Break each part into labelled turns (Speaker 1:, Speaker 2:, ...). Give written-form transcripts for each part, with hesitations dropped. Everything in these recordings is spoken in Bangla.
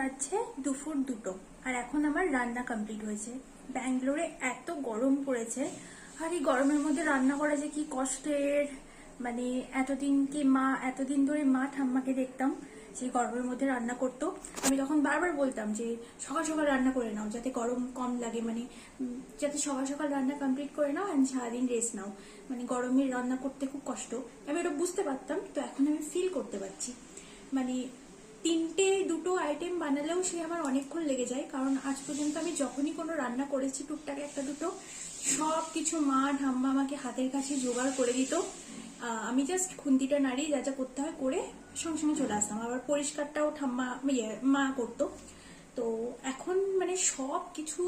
Speaker 1: বাজছে দুপুর 2টো আর এখন আমার রান্না কমপ্লিট হয়েছে। ব্যাঙ্গালোরে এত গরম পড়েছে, আর এই গরমের মধ্যে রান্না করা যে কি কষ্টের। মানে এতদিন ধরে মা ঠাম্মাকে দেখতাম সেই গরমের মধ্যে রান্না করতো। আমি তখন বারবার বলতাম যে সকাল সকাল রান্না করে নাও যাতে গরম কম লাগে, মানে যাতে সকাল সকাল রান্না কমপ্লিট করে নাও অ্যান্ড সারাদিন রেস্ট নাও। মানে গরমে রান্না করতে খুব কষ্ট, আমি ওটা বুঝতে পারতাম, তো এখন আমি ফিল করতে পারছি। মানে দুটো আইটেম বানালেও সে আমার অনেকক্ষণ লেগে যায়, কারণ আজ পর্যন্ত আমি যখনই কোনো রান্না করেছি টুকটাক একটা দুটো সব কিছু মা ঠাম্মা আমাকে হাতের কাছে জোগাড় করে দিত। আমি জাস্ট খুন্তিটা নাড়িয়ে যা যা করতে হয় করে সঙ্গে সঙ্গে চলে আসতাম। আবার পরিষ্কারটাও মা করতো। তো এখন মানে সব কিছু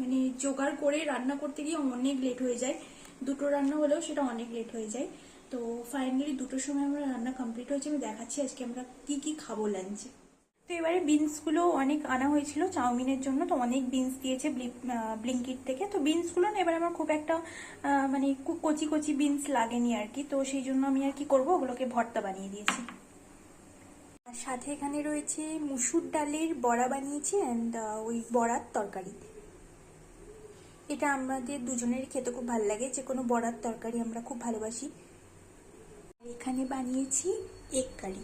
Speaker 1: মানে জোগাড় করে রান্না করতে গিয়ে অনেক লেট হয়ে যায়। দুটো রান্না হলেও সেটা অনেক লেট হয়ে যায়। তো ফাইনালি 2টোর সময় আমরা রান্না কমপ্লিট হয়েছে। আমি দেখাচ্ছি আজকে আমরা কি কি খাবো লাঞ্চে। তো এবারে বিনসগুলো অনেক আনা হয়েছিল চাউমিনের জন্য, তো অনেক বিনস দিয়েছে ব্লিঙ্কিট থেকে। তো বিনসগুলো না এবার আমার খুব একটা মানে কচি কচি বিনস লাগেনি আর কি, তো সেই জন্য আমি আর কি করবো, ওগুলোকে ভর্তা বানিয়ে দিয়েছি। আর সাথে এখানে রয়েছে মুসুর ডালের বড়া বানিয়েছি অ্যান্ড ওই বড়ার তরকারি। এটা আমাদের দুজনের খেতে খুব ভালো লাগে, যে কোনো বড়ার তরকারি আমরা খুব ভালোবাসি। এখানে বানিয়েছি এগ কারি।